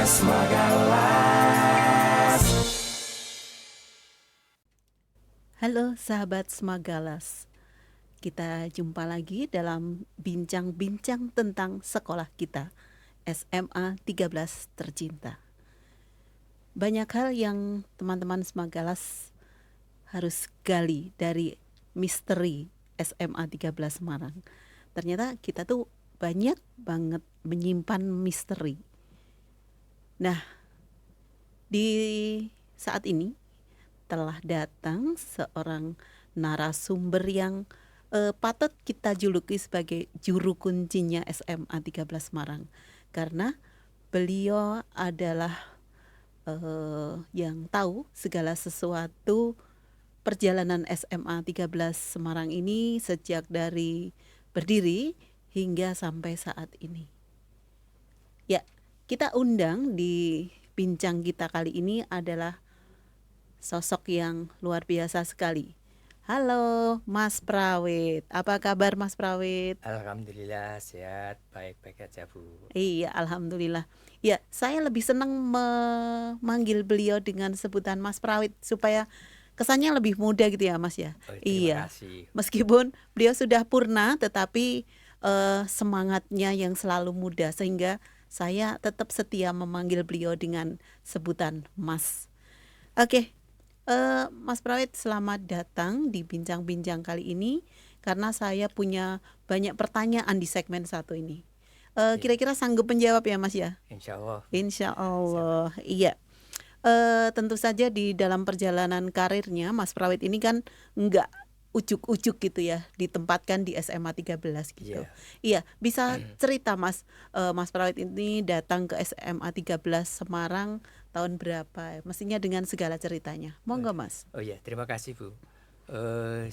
Podcast Magalas. Halo sahabat Smagalas, kita jumpa lagi dalam bincang-bincang tentang sekolah kita, SMA 13 tercinta. Banyak hal yang teman-teman Smagalas harus gali dari misteri SMA 13 Semarang. Ternyata kita tuh banyak banget menyimpan misteri. Nah, di saat ini telah datang seorang narasumber yang patut kita juluki sebagai juru kuncinya SMA 13 Semarang, karena beliau adalah yang tahu segala sesuatu perjalanan SMA 13 Semarang ini sejak dari berdiri hingga sampai saat ini. Ya, kita undang di bincang kita kali ini adalah sosok yang luar biasa sekali. Halo Mas Prawit, apa kabar Mas Prawit? Alhamdulillah sehat, baik-baik aja Bu. Iya, alhamdulillah. Ya, saya lebih senang memanggil beliau dengan sebutan Mas Prawit supaya kesannya lebih muda gitu ya Mas ya. Terima Iya, kasih. meskipun beliau sudah purna tetapi semangatnya yang selalu muda, sehingga saya tetap setia memanggil beliau dengan sebutan Mas. Oke. Mas Prawit, selamat datang di bincang-bincang kali ini, karena saya punya banyak pertanyaan di segmen satu ini. Kira-kira sanggup menjawab ya Mas ya? Insya Allah. Insya Allah, iya. Tentu saja di dalam perjalanan karirnya Mas Prawit ini kan nggak ujuk-ujuk gitu ya, ditempatkan di SMA 13 gitu. Iya, bisa cerita Mas, Mas Prawit ini datang ke SMA 13 Semarang tahun berapa? Mestinya dengan segala ceritanya. Monggo Mas. Oh iya, terima kasih Bu.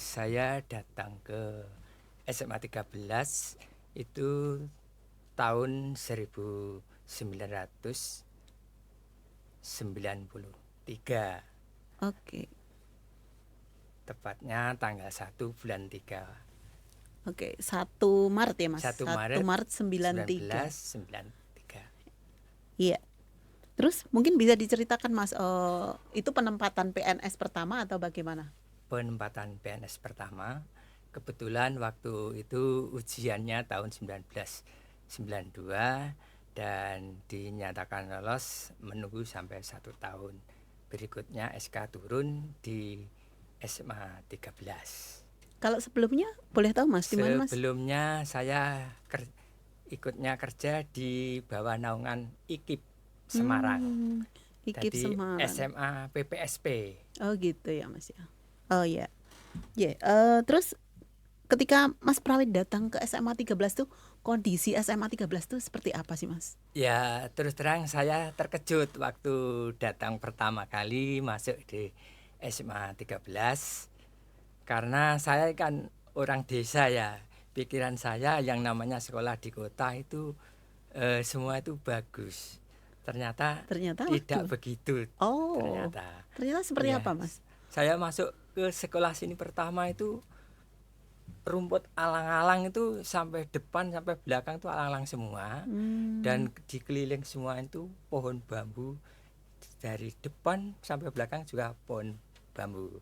Saya datang ke SMA 13 itu tahun 1993. Oke. Tepatnya tanggal 1 bulan 3. Oke, 1 Maret ya Mas? 1 Maret 93. 1993. Iya. Terus mungkin bisa diceritakan Mas, itu penempatan PNS pertama atau bagaimana? Penempatan PNS pertama, kebetulan waktu itu ujiannya tahun 1992 dan dinyatakan lolos, menunggu sampai 1 tahun. Berikutnya SK turun di SMA 13. Kalau sebelumnya boleh tahu Mas, di mana Mas? Sebelumnya saya ikutnya kerja di bawah naungan IKIP Semarang. IKIP Jadi Semarang. SMA PPSP. Oh gitu ya Mas ya. Oh ya. Terus ketika Mas Prawit datang ke SMA 13 tuh, kondisi SMA 13 tuh seperti apa sih Mas? Ya, terus terang saya terkejut waktu datang pertama kali masuk di SMA 13. Karena saya kan orang desa ya. Pikiran saya yang namanya sekolah di kota itu semua itu bagus. Ternyata tidak begitu. Oh. Ternyata seperti apa Mas? Saya masuk ke sekolah sini pertama itu rumput alang-alang itu sampai depan sampai belakang itu alang-alang semua. Dan dikeliling semua itu pohon bambu, dari depan sampai belakang juga pohon bambu.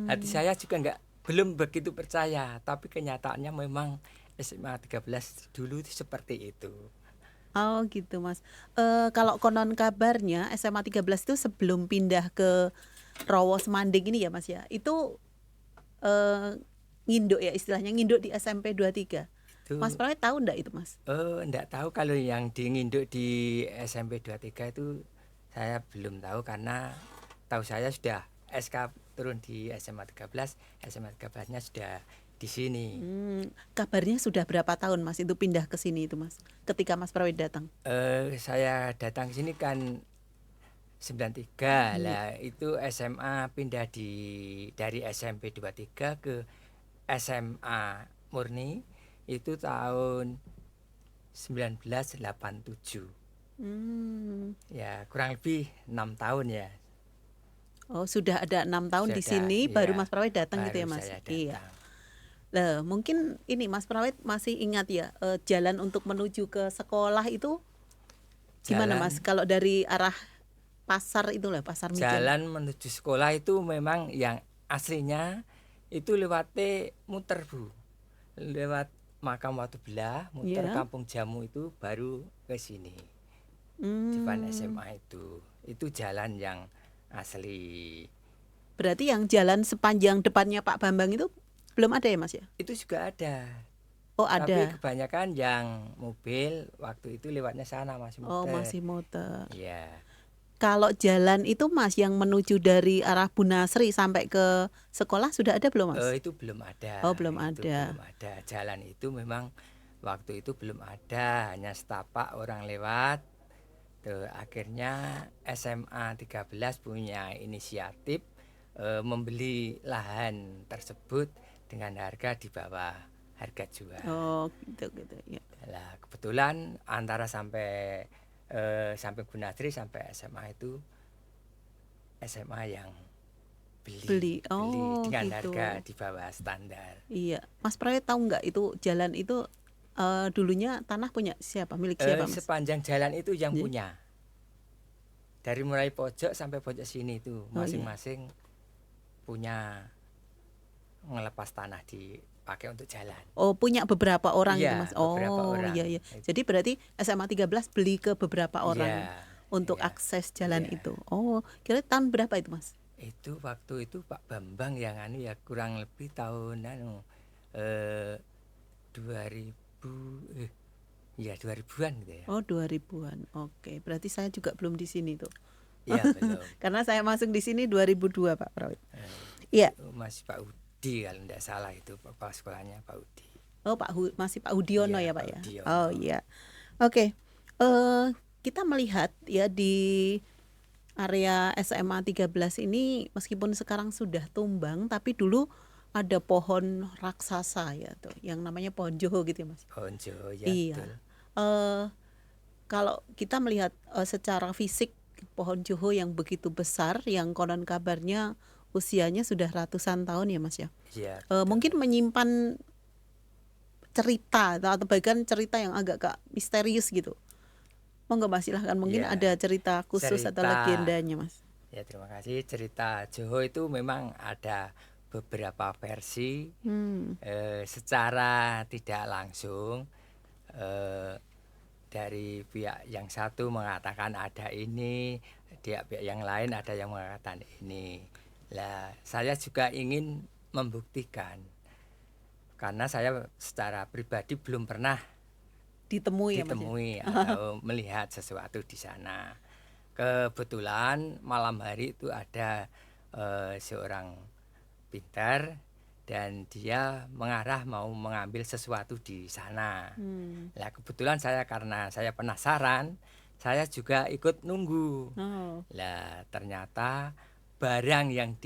Hati saya juga belum begitu percaya, tapi kenyataannya memang SMA 13 dulu seperti itu. Oh gitu Mas. Kalau konon kabarnya SMA 13 itu sebelum pindah ke Rowo Semanding ini ya Mas ya, itu nginduk ya, istilahnya nginduk di SMP 23. Mas Prawit tahu enggak itu Mas? Enggak tahu kalau yang di nginduk di SMP 23 itu saya belum tahu, karena tahu saya sudah SK turun di SMA 13, SMA 13-nya sudah di sini. Kabarnya sudah berapa tahun Mas itu pindah ke sini itu Mas, ketika Mas Prawit datang? Saya datang ke sini kan 93 lah, itu SMA pindah dari SMP 23 ke SMA Murni itu tahun 1987. Ya, kurang lebih 6 tahun ya. Oh, sudah ada 6 tahun di sini, baru Mas Prawit datang gitu ya Mas? Iya. Lah, mungkin ini Mas Prawit masih ingat ya, jalan untuk menuju ke sekolah itu Gimana Mas Jalan kalau dari arah pasar itu lah, Pasar Mijen? jalan menuju sekolah itu memang yang aslinya itu lewatnya muter Bu, lewat Makam Watu Belah, muter Ya. Kampung Jamu itu baru ke sini. Depan Hmm, SMA itu jalan yang asli. berarti yang jalan sepanjang depannya Pak Bambang itu belum ada ya Mas ya? Itu juga ada, Oh tapi ada. kebanyakan yang mobil waktu itu lewatnya sana masih Oh muter. masih muter. Iya. Kalau jalan itu Mas yang menuju dari arah Bunasri sampai ke sekolah sudah ada belum Mas? Itu belum ada, Oh belum itu belum ada. ada. Jalan itu memang waktu itu belum ada, hanya setapak orang lewat. Tuh, akhirnya SMA 13 punya inisiatif membeli lahan tersebut dengan harga di bawah harga jual. Oh gitu gitu ya. Lah, kebetulan antara sampai Gunasri sampai SMA itu SMA yang Beli. beli Oh dengan gitu. harga di bawah standar. Iya. Mas Pray tahu nggak itu jalan itu dulunya tanah punya siapa? Milik siapa Mas? Sepanjang jalan itu yang Jadi, punya, dari mulai pojok sampai pojok sini itu oh iya. masing-masing punya ngelepas tanah dipakai untuk jalan. Oh punya beberapa orang itu Mas. Iya, beberapa Oh orang. iya iya. Jadi berarti SMA 13 beli ke beberapa orang Iya, untuk iya, akses jalan iya. itu. Oh, kira tahun berapa itu Mas? Itu waktu itu Pak Bambang yang ya kurang lebih tahun eh 2000 ya 2000-an gitu ya. Oh 2000-an. Oke, berarti saya juga belum di sini tuh. Iya, belum. Karena saya masuk di sini 2002 Pak Prawit. Eh, Iya. Masih Pak Udi kalau tidak salah itu kepala sekolahnya Pak Udi. Oh masih Pak Udiono Iya, ya Pak Pak ya. Oh Udiono. iya. Oke. Kita melihat ya di area SMA 13 ini meskipun sekarang sudah tumbang tapi dulu ada pohon raksasa ya tuh yang namanya pohon Joho gitu ya Mas. Bonjo, ya Iya. betul. Eh kalau kita melihat secara fisik pohon Joho yang begitu besar yang konon kabarnya usianya sudah ratusan tahun ya Mas ya. Iya, betul. Mungkin menyimpan cerita atau bahkan cerita yang agak misterius gitu. Monggo Mas silahkan mungkin Ya, ada cerita khusus atau cerita. legendanya Mas. Ya, terima kasih. Cerita Joho itu memang ada beberapa versi. Hmm. Secara tidak langsung eh, dari pihak yang satu mengatakan ada ini, pihak yang lain ada yang mengatakan ini. Lah, saya juga ingin membuktikan karena saya secara pribadi belum pernah Ditemui ya Mas ya. ditemui atau melihat sesuatu di sana. Kebetulan malam hari itu ada seorang pintar dan dia mengarah mau mengambil sesuatu di sana. Nah, kebetulan saya karena saya penasaran, saya juga ikut nunggu. Oh. Lah, ternyata barang yang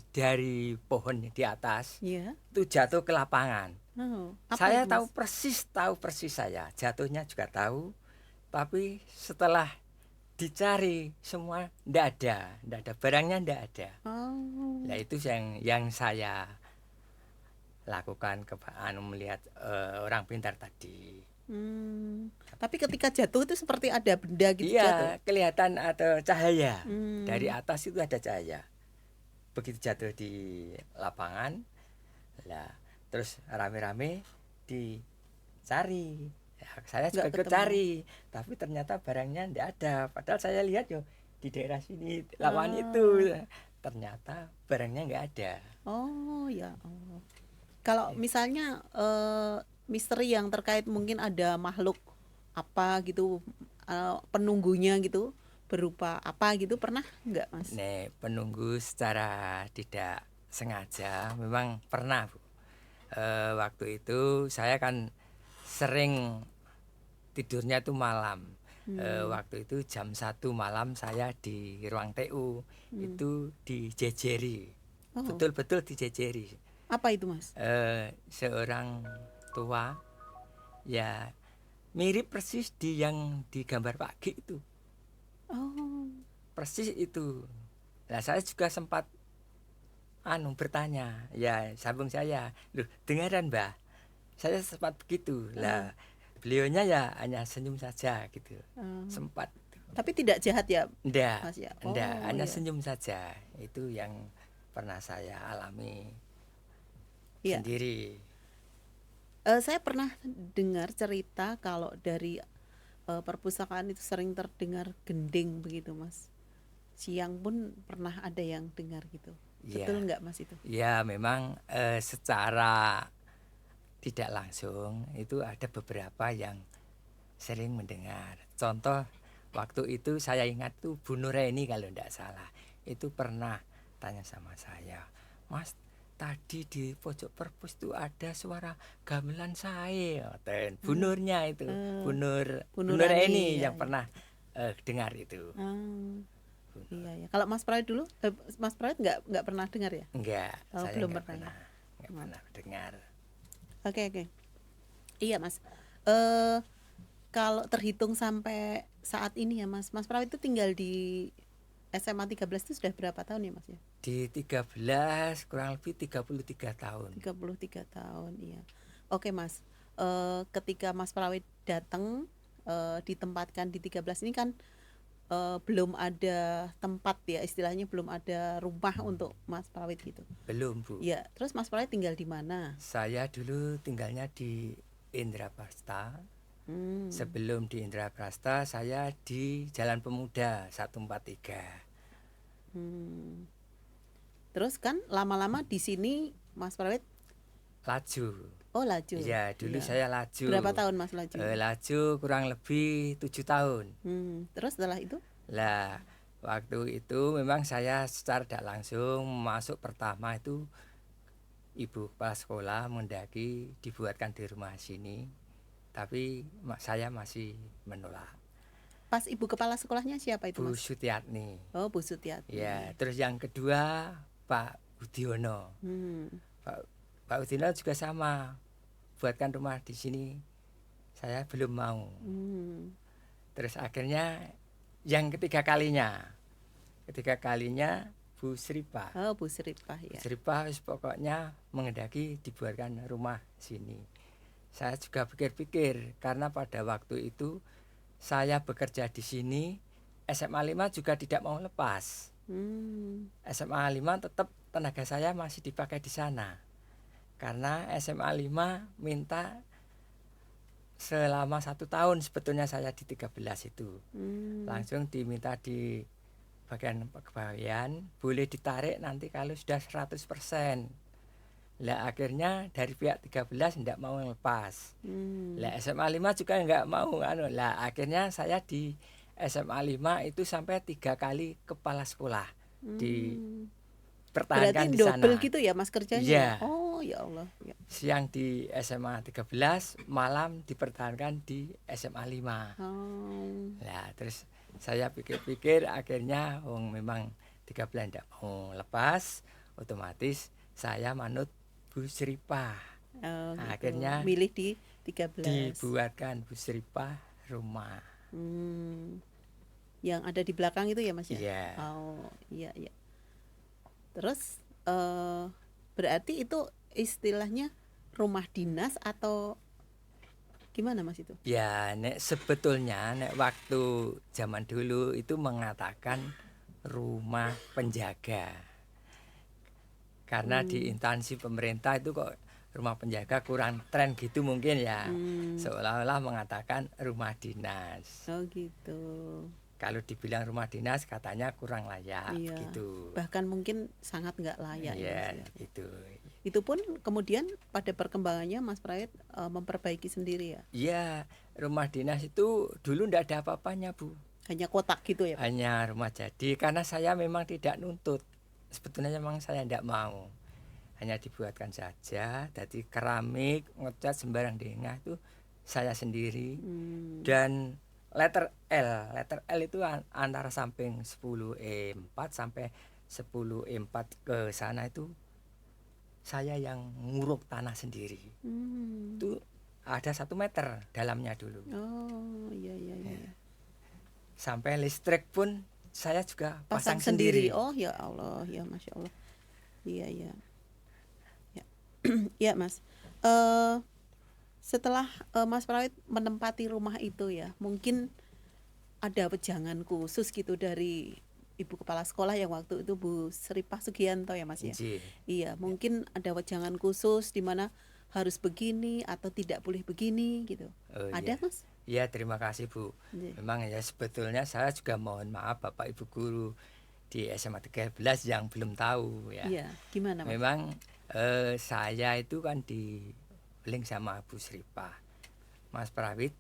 dari pohon di atas Iya. itu jatuh ke lapangan. Oh, apa Saya itu, tahu Mas? persis saya. Jatuhnya juga tahu. Tapi setelah dicari semua ndak ada. Barangnya ndak ada. Oh. Nah, itu yang saya lakukan melihat orang pintar tadi. Tapi ketika jatuh itu seperti ada benda gitu jatuh. Iya, kelihatan ada cahaya. Dari Hmm. atas itu ada cahaya. Begitu jatuh di lapangan, lah terus rame-rame dicari. Ya, saya juga Nggak ikut ketemu. cari, tapi ternyata barangnya ndak ada. Padahal saya lihat yo di daerah sini lapangan itu, ternyata barangnya nggak ada. Oh ya Allah. Kalau misalnya misteri yang terkait mungkin ada makhluk apa gitu penunggunya gitu berupa apa gitu pernah nggak Mas? Nek penunggu secara tidak sengaja memang pernah Bu. Waktu itu saya kan sering tidurnya itu malam. Waktu itu jam 1 malam saya di ruang TU itu dijejeri, Oh, betul-betul dijejeri. apa itu Mas? Seorang tua ya mirip persis yang di gambar pagi itu, Oh, persis itu. Nah, saya juga sempat bertanya, ya sambung saya, loh dengaran Mbah, saya sempat begitu. Lah beliaunya ya hanya senyum saja gitu, sempat. Tapi tidak jahat ya, Ndak, Mas ya? ndak, Oh hanya ya, senyum saja. Itu yang pernah saya alami iya. sendiri. Saya pernah dengar cerita kalau dari perpustakaan itu sering terdengar gending begitu, Mas. Siang pun pernah ada yang dengar gitu. Iya, Betul nggak, Mas itu? ya memang secara tidak langsung itu ada beberapa yang sering mendengar. Contoh waktu itu saya ingat tuh Bu Nureni kalau tidak salah itu pernah tanya sama saya, Mas tadi di pojok perpus tuh ada suara gamelan saya. Dan Bu Ah, Nurnya itu eh, Bu Nurani Nureni ya, yang ya. pernah dengar itu. Ah, Bu Nur. iya ya. Kalau Mas Prawit dulu, Mas Prawit nggak pernah dengar ya? Enggak, Oh, saya belum pernah ya. enggak Oh, pernah dengar. oke oke. Iya Mas. Eh kalau terhitung sampai saat ini ya Mas, Mas Prawit itu tinggal di SMA 13 itu sudah berapa tahun ya Mas ya? Di 13 kurang lebih 33 tahun. 33 tahun, iya. Oke Mas, ketika Mas Prawit datang ditempatkan di 13 ini kan belum ada tempat ya, istilahnya belum ada rumah untuk Mas Prawit gitu. Belum, Bu. Ya, terus Mas Prawit tinggal di mana? Saya dulu tinggalnya di Indraprasta. Hmm. Sebelum di Indraprasta saya di Jalan Pemuda 143. Hmm. Terus kan lama-lama di sini Mas Prawit, Laju. oh laju. Ya, dulu Iya. saya Berapa laju. tahun Mas laju? Laju kurang lebih 7 tahun. Terus setelah itu? Lah, waktu itu memang saya secara tidak langsung masuk pertama itu ibu kepala sekolah mendaki dibuatkan di rumah sini. Tapi saya masih menolak. Pas ibu kepala sekolahnya siapa itu Bu Mas? Sutiatni. Oh, Bu Ya, Sutiatni. terus yang kedua Pak Budiono. Hmm. Pak, Pak Budiono juga sama, buatkan rumah di sini. Saya belum mau. Hmm. Terus akhirnya yang ketiga kalinya Bu Sripa. Oh, Bu Sripah Bu ya. Sripa pokoknya mengendaki dibuatkan rumah sini. Saya juga pikir-pikir karena pada waktu itu saya bekerja di sini, SMA 5 juga tidak mau lepas. Hmm. SMA 5 tetap tenaga saya masih dipakai di sana. Karena SMA 5 minta selama 1 tahun sebetulnya saya di 13 itu. Hmm. Langsung diminta di bagian kepegawaian, boleh ditarik nanti kalau sudah 100%. Lah akhirnya dari pihak 13 tidak mau lepas. Hmm. Lah SMA 5 juga enggak mau Lah akhirnya saya di SMA 5 itu sampai 3 kali kepala sekolah Hmm. Berarti dipertahankan di double sana. gitu ya Mas kerjanya ya? Iya, Oh, ya Allah. Ya. siang di SMA 13, malam dipertahankan di SMA 5. Oh. Lah terus saya pikir-pikir akhirnya memang 13 tidak mau lepas, otomatis saya manut Bu Sripah. Oh, Nah, gitu. akhirnya Milih di 13. dibuatkan Bu Sripah rumah. Hmm. Yang ada di belakang itu ya Mas ya? Iya. Oh, iya iya. Terus berarti itu istilahnya rumah dinas atau gimana Mas itu? Ya, sebetulnya waktu zaman dulu itu mengatakan rumah penjaga. Karena di Hmm. instansi pemerintah itu kok rumah penjaga kurang tren gitu mungkin ya. Hmm. Seolah-olah mengatakan rumah dinas. Oh gitu. Kalau dibilang rumah dinas katanya kurang layak Iya. gitu. Bahkan mungkin sangat nggak layak ya Mas Iya, ya. gitu. Itu pun kemudian pada perkembangannya Mas Prait memperbaiki sendiri ya. Iya, rumah dinas itu dulu ndak ada apa-apanya, Bu. Hanya kotak gitu ya Pak. Hanya rumah jadi karena saya memang tidak nuntut. Sebetulnya memang saya tidak mau. Hanya dibuatkan saja, jadi keramik, ngecat sembarang dengah itu saya sendiri. Hmm. Dan letter L itu antara samping 10E4 sampai 10E4 ke sana itu saya yang nguruk tanah sendiri. Hmm. Itu ada 1 meter dalamnya dulu. Oh iya iya iya. Sampai listrik pun saya juga Pasang pasang sendiri. sendiri. Oh ya Allah, ya Masya Allah. Iya iya. Ya, ya Mas. Setelah Mas Prait menempati rumah itu ya, mungkin ada wejangan khusus gitu dari Ibu Kepala Sekolah yang waktu itu Bu Sripah Sugianto ya Mas ya? Nggih. Iya, mungkin ada wejangan khusus di mana harus begini atau tidak boleh begini gitu. Oh Ada iya. Mas? Iya, terima kasih Bu. Iya. Memang ya sebetulnya saya juga mohon maaf Bapak Ibu guru di SMA 13 yang belum tahu ya. Iya, gimana Mas? Memang saya itu kan di link sama Bu Sripah. Mas Prawit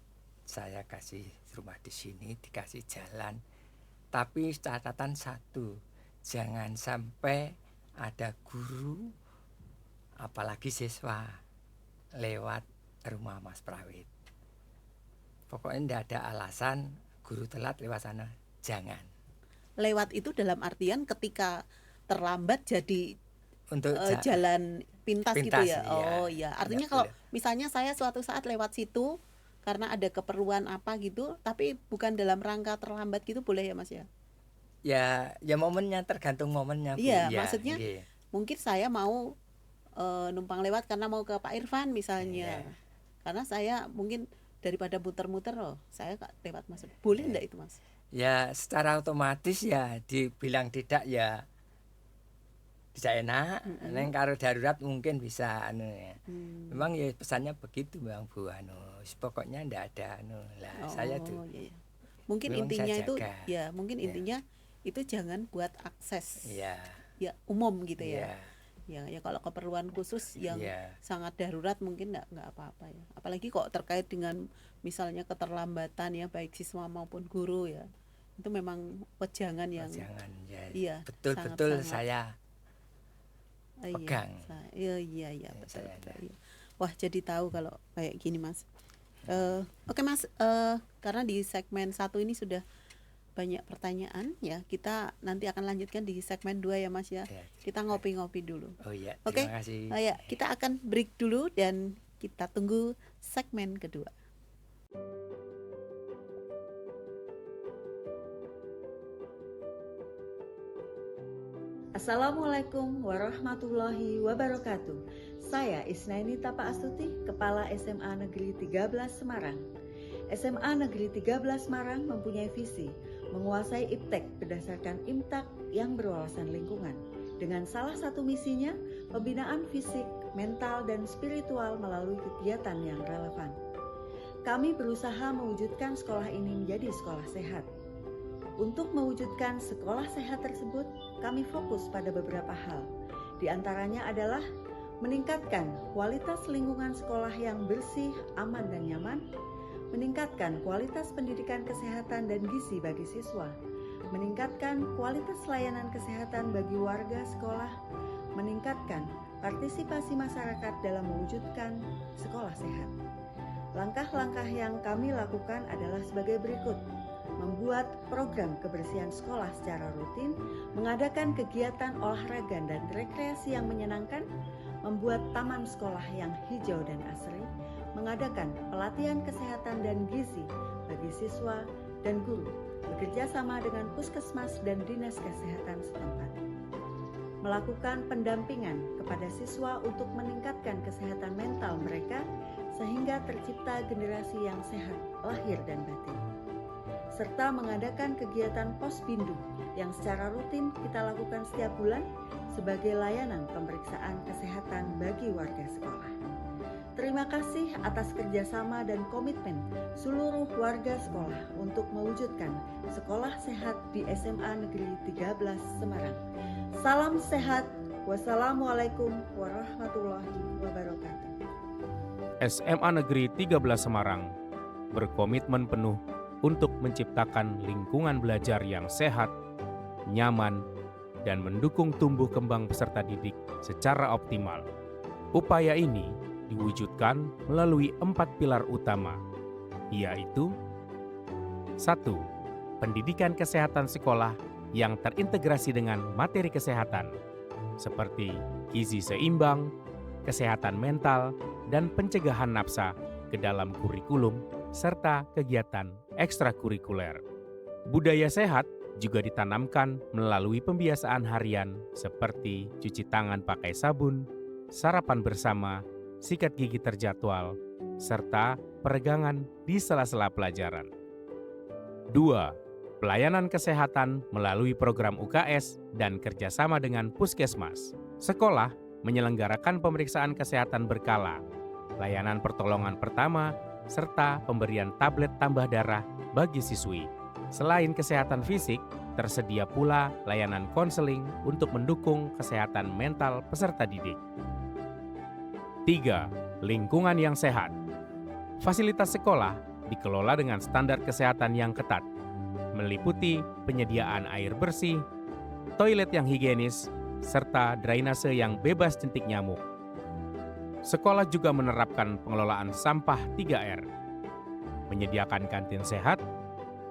saya kasih rumah di sini, dikasih jalan. Tapi catatan satu, jangan sampai ada guru apalagi siswa lewat rumah Mas Prawit. Pokoknya tidak ada alasan guru telat lewat sana, jangan. Lewat itu dalam artian ketika terlambat jadi Untuk jalan pintas gitu pintas, ya. iya. Oh iya, artinya Nggak kalau boleh. misalnya saya suatu saat lewat situ karena ada keperluan apa gitu, tapi bukan dalam rangka terlambat gitu boleh ya Mas ya? Ya momennya tergantung momennya Bu. Iya, Ya, maksudnya nggih. mungkin saya mau numpang lewat karena mau ke Pak Irfan misalnya. Iya. Karena saya mungkin daripada muter-muter saya lewat Mas. Boleh Iya. enggak itu Mas? Ya secara otomatis ya dibilang tidak ya tidak enak. Neng karo darurat mungkin bisa anu ya. Memang ya pesannya begitu Bang Bu anu. Pokoknya ndak ada anu. Lah saya tuh iya, iya. Mungkin memang intinya saya itu jaga. ya, mungkin Iya. intinya itu jangan buat akses Iya. ya umum gitu ya. Iya. Ya kalau keperluan khusus yang Iya. sangat darurat mungkin nggak apa-apa ya. Apalagi kok terkait dengan misalnya keterlambatan ya baik siswa maupun guru ya. Itu memang wejangan yang Jangan ya. iya, Betul-betul sangat-sangat. saya Iya, pegang. iya Ya, betul, saya betul, iya. Wah jadi tahu kalau kayak gini Mas. Oke Mas, karena di segmen 1 ini sudah banyak pertanyaan ya, kita nanti akan lanjutkan di segmen 2 ya Mas ya. Ya, Kita ngopi-ngopi dulu. Oh iya, Oke, terima kasih. ya kita akan break dulu dan kita tunggu segmen kedua. Assalamualaikum warahmatullahi wabarakatuh. Saya Isnaini Tapa Astuti, Kepala SMA Negeri 13 Semarang. SMA Negeri 13 Semarang mempunyai visi menguasai iptek berdasarkan imtak yang berwawasan lingkungan. Dengan salah satu misinya, pembinaan fisik, mental, dan spiritual melalui kegiatan yang relevan. Kami berusaha mewujudkan sekolah ini menjadi sekolah sehat. Untuk mewujudkan sekolah sehat tersebut, kami fokus pada beberapa hal. Di antaranya adalah meningkatkan kualitas lingkungan sekolah yang bersih, aman, dan nyaman, meningkatkan kualitas pendidikan kesehatan dan gizi bagi siswa, meningkatkan kualitas layanan kesehatan bagi warga sekolah, meningkatkan partisipasi masyarakat dalam mewujudkan sekolah sehat. Langkah-langkah yang kami lakukan adalah sebagai berikut: membuat program kebersihan sekolah secara rutin, mengadakan kegiatan olahraga dan rekreasi yang menyenangkan, membuat taman sekolah yang hijau dan asri, mengadakan pelatihan kesehatan dan gizi bagi siswa dan guru, bekerja sama dengan puskesmas dan dinas kesehatan setempat, melakukan pendampingan kepada siswa untuk meningkatkan kesehatan mental mereka sehingga tercipta generasi yang sehat lahir dan batin, serta mengadakan kegiatan posbindu yang secara rutin kita lakukan setiap bulan sebagai layanan pemeriksaan kesehatan bagi warga sekolah. Terima kasih atas kerjasama dan komitmen seluruh warga sekolah untuk mewujudkan sekolah sehat di SMA Negeri 13 Semarang. Salam sehat. Wassalamualaikum warahmatullahi wabarakatuh. SMA Negeri 13 Semarang berkomitmen penuh untuk menciptakan lingkungan belajar yang sehat, nyaman, dan mendukung tumbuh kembang peserta didik secara optimal. Upaya ini diwujudkan melalui 4 pilar utama, yaitu 1. Pendidikan kesehatan sekolah yang terintegrasi dengan materi kesehatan, seperti gizi seimbang, kesehatan mental, dan pencegahan nafsa ke dalam kurikulum, serta kegiatan ekstrakurikuler. Budaya sehat juga ditanamkan melalui pembiasaan harian seperti cuci tangan pakai sabun, sarapan bersama, sikat gigi terjadwal, serta peregangan di sela-sela pelajaran. 2. Pelayanan kesehatan melalui program UKS dan kerjasama dengan puskesmas. Sekolah menyelenggarakan pemeriksaan kesehatan berkala, layanan pertolongan pertama, serta pemberian tablet tambah darah bagi siswi. Selain kesehatan fisik, tersedia pula layanan konseling untuk mendukung kesehatan mental peserta didik. 3. Lingkungan yang sehat. Fasilitas sekolah dikelola dengan standar kesehatan yang ketat, meliputi penyediaan air bersih, toilet yang higienis, serta drainase yang bebas jentik nyamuk. Sekolah juga menerapkan pengelolaan sampah 3R, menyediakan kantin sehat,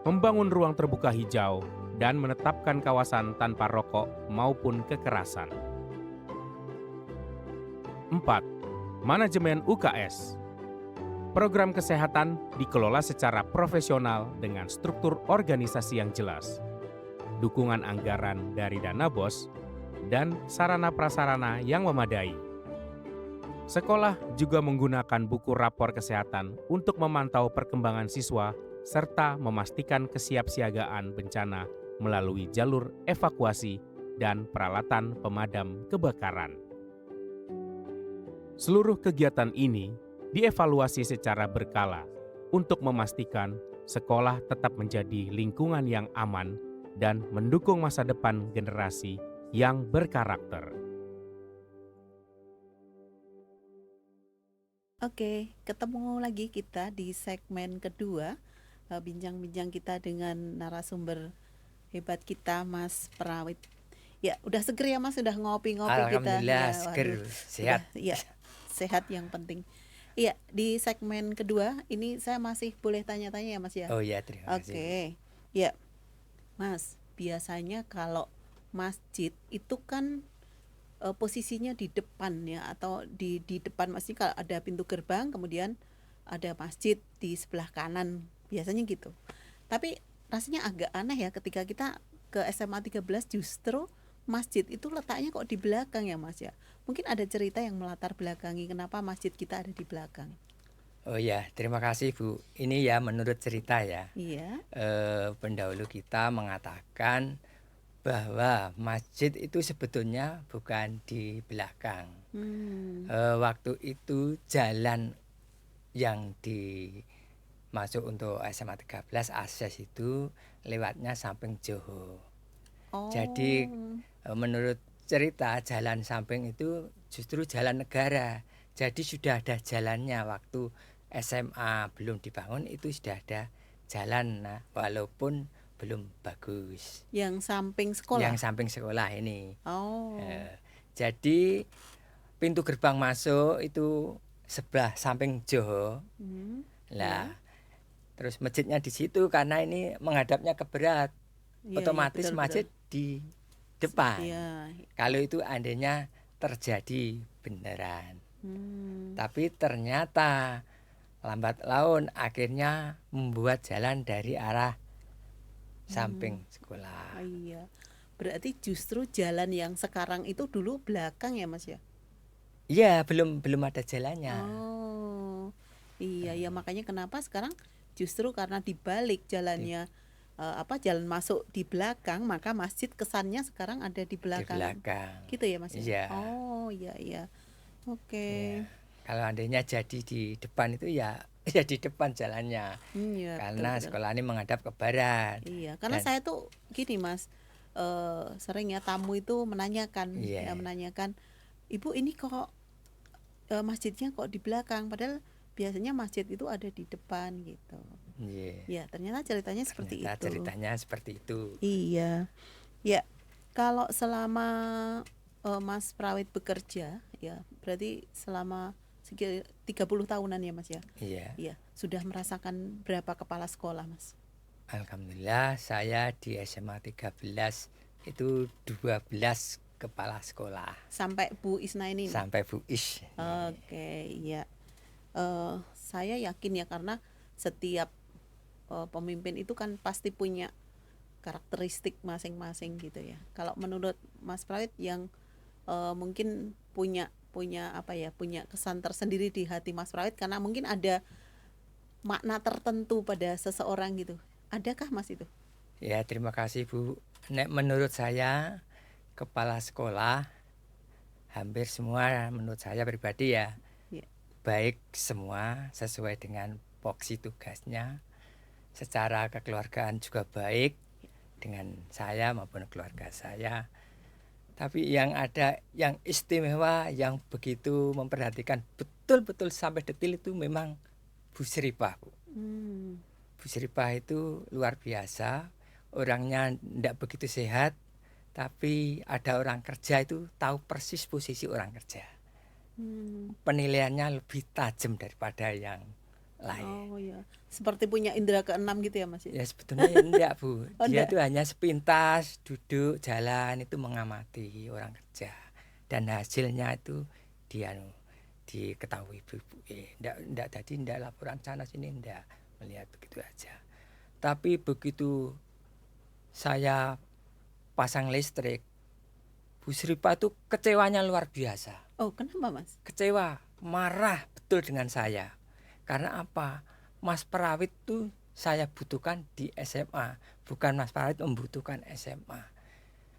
membangun ruang terbuka hijau, dan menetapkan kawasan tanpa rokok maupun kekerasan. 4. Manajemen UKS. Program kesehatan dikelola secara profesional dengan struktur organisasi yang jelas, dukungan anggaran dari dana BOS, dan sarana-prasarana yang memadai. Sekolah juga menggunakan buku rapor kesehatan untuk memantau perkembangan siswa serta memastikan kesiapsiagaan bencana melalui jalur evakuasi dan peralatan pemadam kebakaran. Seluruh kegiatan ini dievaluasi secara berkala untuk memastikan sekolah tetap menjadi lingkungan yang aman dan mendukung masa depan generasi yang berkarakter. Oke, ketemu lagi kita di segmen kedua, bincang-bincang kita dengan narasumber hebat kita, Mas Prawit. Ya, udah seger ya Mas, sudah ngopi-ngopi kita. Alhamdulillah Ya, seger, waduh, sehat. Iya, sehat yang penting. Iya, di segmen kedua ini saya masih boleh tanya-tanya ya Mas ya. Oh ya, terima kasih. Oke, ya Mas, biasanya kalau masjid itu kan posisinya di depan ya, atau di depan masjid. Kalau ada pintu gerbang kemudian ada masjid di sebelah kanan, biasanya gitu. Tapi rasanya agak aneh ya ketika kita ke SMA 13 justru masjid itu letaknya kok di belakang ya Mas ya. Mungkin ada cerita yang melatar belakangi kenapa masjid kita ada di belakang. Oh ya, terima kasih Bu. Ini ya menurut cerita ya. Iya. Pendahulu kita mengatakan bahwa masjid itu sebetulnya bukan di belakang. Waktu itu jalan yang masuk untuk SMA 13 akses itu lewatnya samping Johor. Oh. Jadi menurut cerita jalan samping itu justru jalan negara. Jadi sudah ada jalannya waktu SMA belum dibangun, itu sudah ada jalan, nah, walaupun belum bagus. Yang samping sekolah. Yang samping sekolah ini. Oh. Jadi pintu gerbang masuk itu sebelah samping Johor. Lah, terus masjidnya di situ karena ini menghadapnya ke barat. Iya, Otomatis iya, betul, masjid di depan. Iya. Kalau itu andainya terjadi beneran. Tapi ternyata lambat laun akhirnya membuat jalan dari arah samping sekolah. Iya. Berarti justru jalan yang sekarang itu dulu belakang ya Mas ya? Iya, belum ada jalannya. Oh. Iya, ya makanya kenapa sekarang justru karena dibalik jalannya jalan masuk di belakang, maka masjid kesannya sekarang ada di belakang. Di belakang. Gitu ya Mas? Iya. Oh, iya. Oke. Ya. Kalau andainya jadi di depan itu ya di depan jalannya. Iya, Karena betul. sekolah ini menghadap ke barat. Iya, karena Dan- saya tuh gini Mas, sering ya tamu itu menanyakan, Iya. ya menanyakan, Ibu ini kok masjidnya kok di belakang, padahal biasanya masjid itu ada di depan gitu. Iya. Ya, ternyata ceritanya seperti Ternyata itu. ceritanya seperti itu. Iya. Ya, kalau selama Mas Prawit bekerja, ya berarti selama 30 tahunan ya Mas ya. Iya. Iya, sudah merasakan berapa kepala sekolah Mas? Alhamdulillah saya di SMA 13 itu 12 kepala sekolah. Sampai Bu Isna ini. Sampai Bu Is. Oke, iya. Saya yakin ya karena setiap pemimpin itu kan pasti punya karakteristik masing-masing gitu ya. Kalau menurut Mas Prawit yang mungkin punya kesan tersendiri di hati Mas Prawit karena mungkin ada makna tertentu pada seseorang gitu. Adakah Mas itu? Ya, terima kasih Bu. Nek menurut saya kepala sekolah hampir semua menurut saya pribadi ya Ya. baik semua sesuai dengan voksi tugasnya. Secara kekeluargaan juga baik dengan saya maupun keluarga saya. Tapi yang ada yang istimewa, yang begitu memperhatikan betul-betul sampai detil itu memang Bu Sripah, Bu. Bu Sripah itu luar biasa. Orangnya tidak begitu sehat, tapi ada orang kerja itu tahu persis posisi orang kerja. Penilaiannya lebih tajam daripada yang lain. Oh ya, seperti punya indera keenam gitu ya Mas ya? Ya sebetulnya enggak Bu. Oh, Dia enggak? tuh hanya sepintas duduk jalan itu mengamati orang kerja. Dan hasilnya itu dia diketahui ibu-ibu. Enggak tadi enggak laporan sana sini enggak, melihat begitu aja. Tapi begitu saya pasang listrik, Bu Sripah itu kecewanya luar biasa. Oh, kenapa Mas? Kecewa, marah betul dengan saya. Karena apa? Mas Perawit tuh saya butuhkan di SMA, bukan Mas Perawit membutuhkan SMA.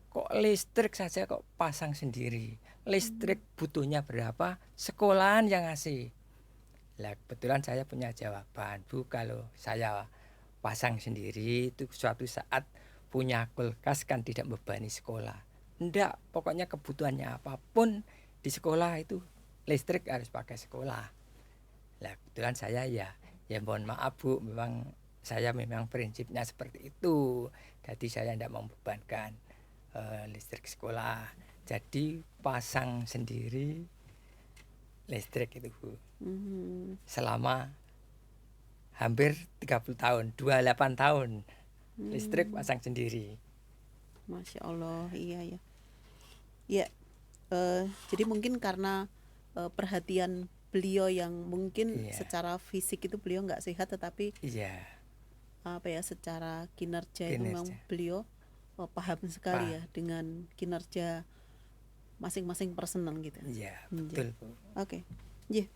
Kok listrik saja kok pasang sendiri? Listrik butuhnya berapa? Sekolahan yang ngasih. Lah kebetulan saya punya jawaban, Bu, kalau saya pasang sendiri itu suatu saat punya kulkas kan tidak membebani sekolah. Enggak, pokoknya kebutuhannya apapun di sekolah itu listrik harus pakai sekolah. Lah kebetulan saya ya mohon maaf Bu, memang saya memang prinsipnya seperti itu. Jadi saya tidak membebankan listrik sekolah. Jadi pasang sendiri listrik itu Bu. Selama hampir 30 tahun, 28 tahun listrik pasang sendiri. Masya Allah, iya ya. Ya, jadi mungkin karena perhatian beliau yang mungkin Iya. secara fisik itu beliau nggak sehat, tetapi Iya, apa ya, secara kinerja itu memang Kinerja. beliau paham sekali Paham. ya dengan kinerja masing-masing personal gitu. iya Hmm, betul Bu. Oke, yeah.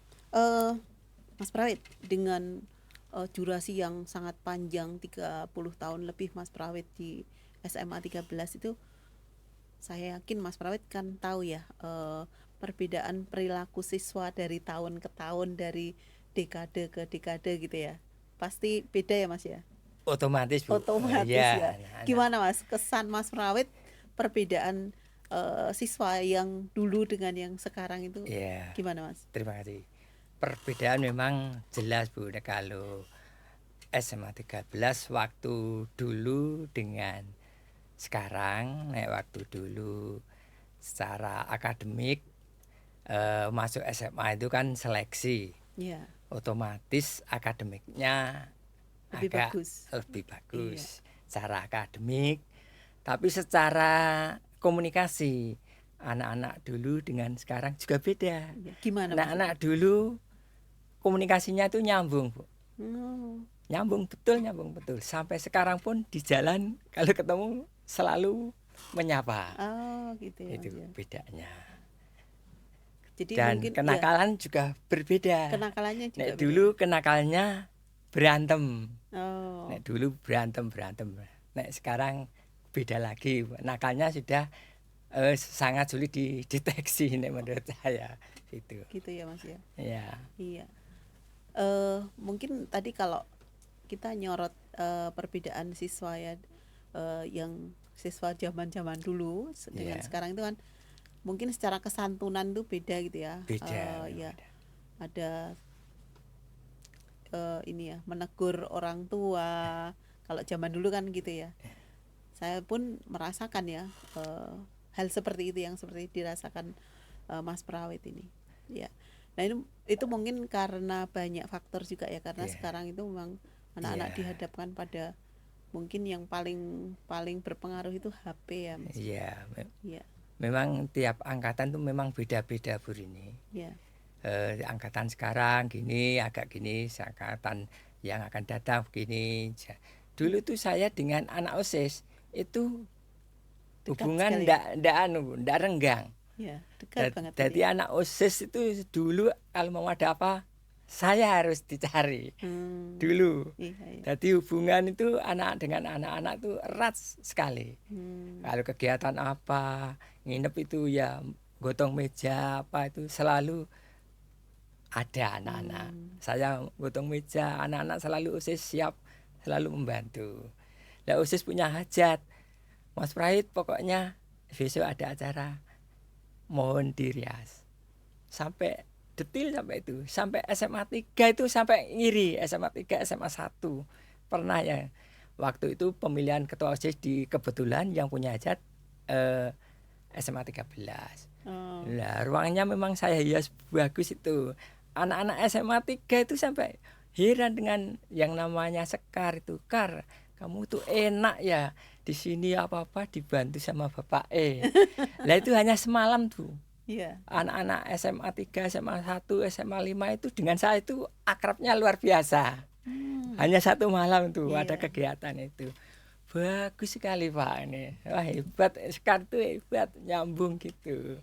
Mas Prawit, dengan durasi yang sangat panjang 30 tahun lebih Mas Prawit di SMA 13 itu, saya yakin Mas Prawit kan tahu ya perbedaan perilaku siswa dari tahun ke tahun, dari dekade ke dekade gitu ya. Pasti beda ya Mas ya? Otomatis Bu. Otomatis Iya, ya. anak-anak. Gimana Mas kesan Mas Prawit perbedaan siswa yang dulu dengan yang sekarang itu Iya. gimana Mas? Terima kasih. Perbedaan memang jelas Bu. Nah, kalau SMA 13 waktu dulu dengan sekarang, waktu dulu secara akademik masuk SMA itu kan seleksi, Ya, otomatis akademiknya lebih agak bagus. lebih bagus secara akademik, tapi secara komunikasi anak-anak dulu dengan sekarang juga beda. Ya, gimana Mas? Anak-anak dulu komunikasinya itu nyambung Bu. Oh, Nyambung betul sampai sekarang pun di jalan kalau ketemu selalu menyapa. oh gitu ya Itu Mas ya. bedanya. Jadi Dan mungkin kenakalan juga berbeda. kenakalannya juga Nek beda. dulu kenakalnya berantem. Oh, Nek dulu berantem. Nek sekarang beda lagi. Nakalnya sudah sangat sulit dideteksi nek menurut saya. Itu. gitu ya Mas ya. Ya. Iya. Mungkin tadi kalau kita nyorot perbedaan siswa ya, yang siswa zaman-zaman dulu dengan Iya. sekarang itu kan mungkin secara kesantunan tuh beda gitu ya. Beda. Ya, ada ini ya, menegur orang tua. Kalau zaman dulu kan gitu ya. Saya pun merasakan ya hal seperti itu yang seperti dirasakan Mas Prawit ini. Ya. Nah, itu mungkin karena banyak faktor juga ya, karena Iya. sekarang itu memang anak-anak Iya. dihadapkan pada mungkin yang paling berpengaruh itu HP ya Mas. Iya. Iya. Memang tiap angkatan tuh memang beda-beda Bu ini. Iya. Angkatan sekarang gini, agak gini, angkatan yang akan datang begini. Dulu tuh saya dengan anak OSIS itu Dekat hubungan sekali. ndak renggang. Ya, dekat banget. Jadi anak OSIS itu dulu kalau mau ada apa saya harus dicari dulu. Iya. Jadi hubungan itu anak dengan anak-anak itu erat sekali. Kalau kegiatan apa, nginep itu ya gotong meja apa itu selalu ada anak-anak. Saya gotong meja, anak-anak selalu OSIS siap selalu membantu. Lah OSIS punya hajat, Mas Prahit pokoknya besok ada acara, mohon dirias. Sampai detil sampai itu, sampai SMA 3 itu sampai ngiri, SMA 3, SMA 1. Pernah ya, waktu itu pemilihan ketua OSIS di kebetulan yang punya hajat SMA 13. Lah ruangnya memang saya hias bagus itu. Anak-anak SMA 3 itu sampai heran dengan yang namanya Sekar itu. Kar, kamu tuh enak ya, di sini apa-apa dibantu sama Bapak Lah itu hanya semalam tuh. Iya. Anak-anak SMA 3, SMA 1, SMA 5 itu dengan saya itu akrabnya luar biasa. Hanya satu malam tuh ada kegiatan itu. Bagus sekali Pak ini. Wah hebat, Sekar tuh hebat, nyambung gitu.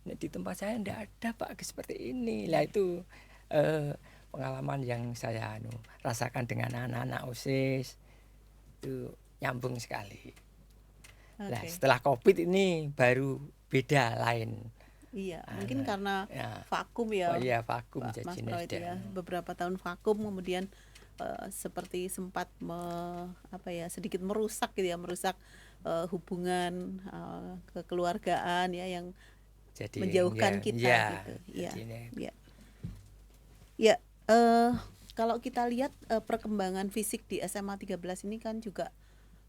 Nah, di tempat saya enggak ada Pak seperti ini. Lah itu pengalaman yang saya rasakan dengan anak-anak OSIS itu nyambung sekali. Nah, setelah Covid ini baru beda lain. Iya, mungkin karena vakum ya. Oh iya, vakum Mas Prahit ya. Beberapa tahun vakum kemudian seperti sempat sedikit merusak gitu ya, merusak hubungan kekeluargaan ya yang jadi, menjauhkan kita gitu. Iya. Ya, kalau kita lihat perkembangan fisik di SMA 13 ini kan juga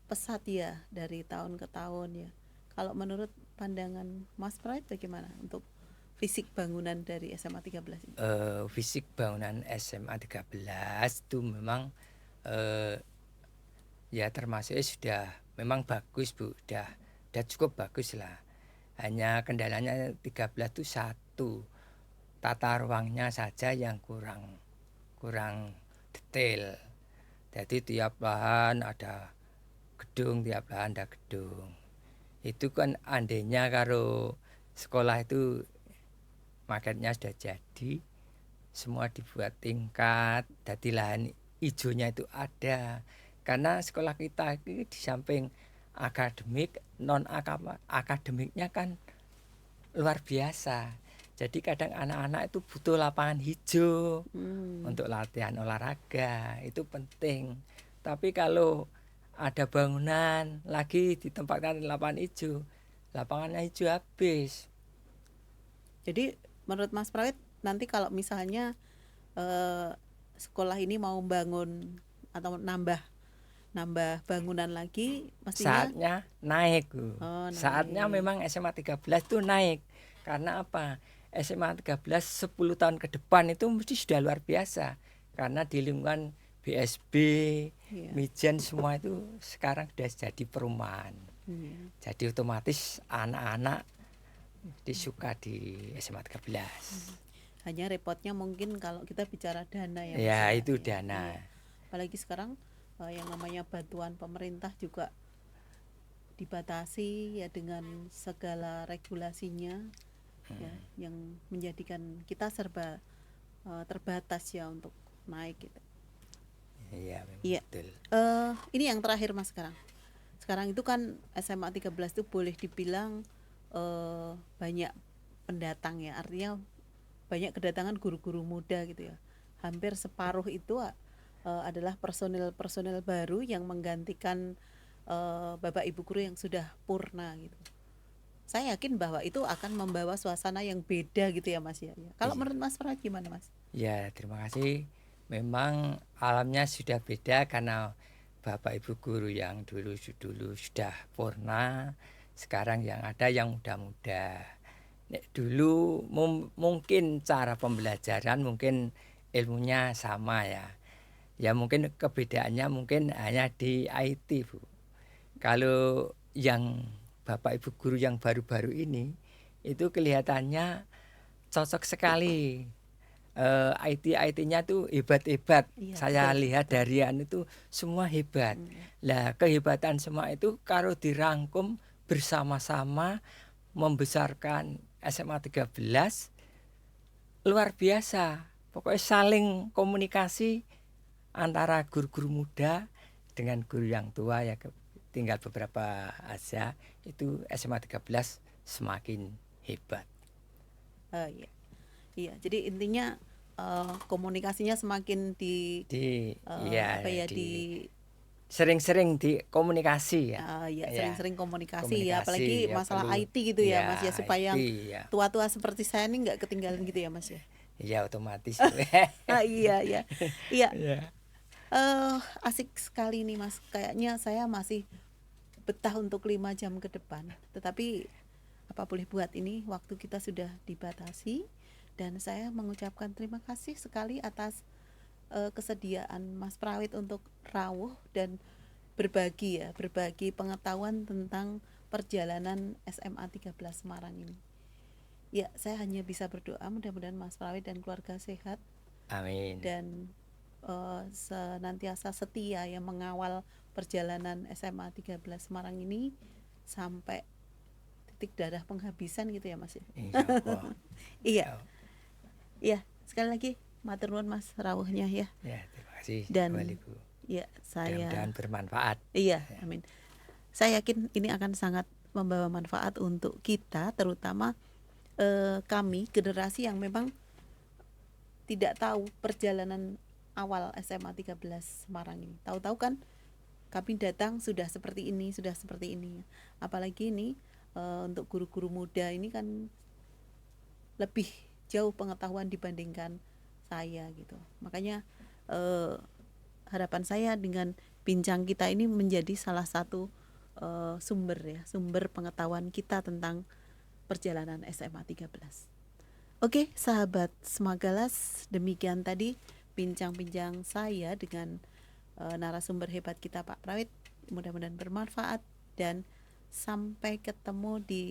pesat ya dari tahun ke tahun ya. Kalau menurut pandangan Mas Prahit bagaimana untuk fisik bangunan dari SMA 13 ini? Fisik bangunan SMA 13 itu memang ya termasuk sudah memang bagus Bu, udah cukup bagus lah. Hanya kendalanya 13 itu satu, tata ruangnya saja yang kurang detail. Jadi tiap lahan ada gedung, tiap lahan ada gedung. Itu kan andainya kalau sekolah itu maketnya sudah jadi, semua dibuat tingkat, jadi lahan hijaunya itu ada. Karena sekolah kita itu di samping akademik, non akademiknya kan luar biasa. Jadi kadang anak-anak itu butuh lapangan hijau untuk latihan olahraga, itu penting. Tapi kalau ada bangunan lagi ditempatkan lapangan hijau, lapangannya hijau habis. Jadi menurut Mas Prahit nanti kalau misalnya sekolah ini mau bangun atau nambah bangunan lagi mestinya saatnya naik Bu. Naik. Saatnya memang SMA 13 itu naik. Karena apa? SMA 13 10 tahun ke depan itu mesti sudah luar biasa. Karena di lingkungan BSB, Mijen semua itu sekarang sudah jadi perumahan. Jadi otomatis anak-anak disuka di SMA 13. Hanya repotnya mungkin kalau kita bicara dana ya. Ya itu dana. Apalagi sekarang yang namanya bantuan pemerintah juga dibatasi ya dengan segala regulasinya ya, yang menjadikan kita serba terbatas ya untuk naik gitu. Iya, betul. Ini yang terakhir Mas sekarang. Sekarang itu kan SMA 13 itu boleh dibilang banyak pendatang ya. Artinya banyak kedatangan guru-guru muda gitu ya. Hampir separuh itu adalah personil baru yang menggantikan Bapak Ibu guru yang sudah purna gitu. Saya yakin bahwa itu akan membawa suasana yang beda gitu ya Mas ya. Kalau menurut Mas Prahit gimana Mas? Ya, terima kasih. Memang alamnya sudah beda karena Bapak Ibu guru yang dulu sudah purna, sekarang yang ada yang muda-muda. Dulu mungkin cara pembelajaran mungkin ilmunya sama ya. Ya mungkin kebedaannya mungkin hanya di IT Bu. Kalau yang Bapak Ibu guru yang baru-baru ini itu kelihatannya cocok sekali. IT-nya tuh hebat-hebat. Iya, Saya betul, lihat dari itu semua hebat. Lah kehebatan semua itu kalau dirangkum bersama-sama membesarkan SMA 13 luar biasa Pokoknya saling komunikasi antara guru-guru muda dengan guru yang tua ya, tinggal beberapa aja, itu SMA 13 semakin hebat. Iya. Iya, jadi intinya komunikasinya semakin Ya, apa ya di sering-sering dikomunikasi ya. ya Ya, sering-sering komunikasi ya, apalagi ya, masalah perlu. IT gitu ya Mas ya, supaya IT, ya. tua-tua seperti saya ini nggak ketinggalan gitu ya Mas ya. Ya otomatis. Iya iya iya. Ya. Asik sekali nih Mas, kayaknya saya masih betah untuk 5 jam ke depan, tetapi apa boleh buat, ini waktu kita sudah dibatasi, dan saya mengucapkan terima kasih sekali atas kesediaan Mas Prawit untuk rawuh dan berbagi pengetahuan tentang perjalanan SMA 13 Semarang ini. Ya, saya hanya bisa berdoa mudah-mudahan Mas Prawit dan keluarga sehat Amin. dan senantiasa setia yang mengawal perjalanan SMA 13 Semarang ini sampai titik darah penghabisan gitu ya Mas ya. Insyaallah. Iya. Iya, sekali lagi matur nuwun Mas rawuhnya ya. Ya, terima kasih Dan kembali Bu. ya saya Mudah-mudahan bermanfaat. iya, amin. Saya yakin ini akan sangat membawa manfaat untuk kita, terutama kami generasi yang memang tidak tahu perjalanan awal SMA 13 Semarang ini. Tahu-tahu kan kami datang sudah seperti ini, sudah seperti ini. Apalagi ini untuk guru-guru muda ini kan lebih jauh pengetahuan dibandingkan saya gitu. Makanya harapan saya dengan bincang kita ini menjadi salah satu sumber pengetahuan kita tentang perjalanan SMA 13. Oke, sahabat Semagalas, demikian tadi bincang-bincang saya dengan narasumber hebat kita Pak Prawit. Mudah-mudahan bermanfaat dan sampai ketemu di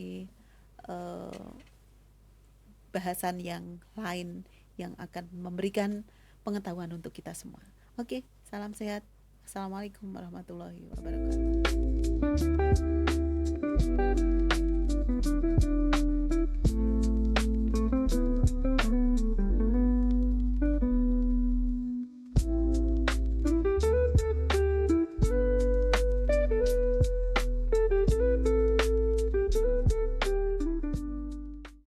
bahasan yang lain yang akan memberikan pengetahuan untuk kita semua. Oke, salam sehat. Assalamualaikum warahmatullahi wabarakatuh.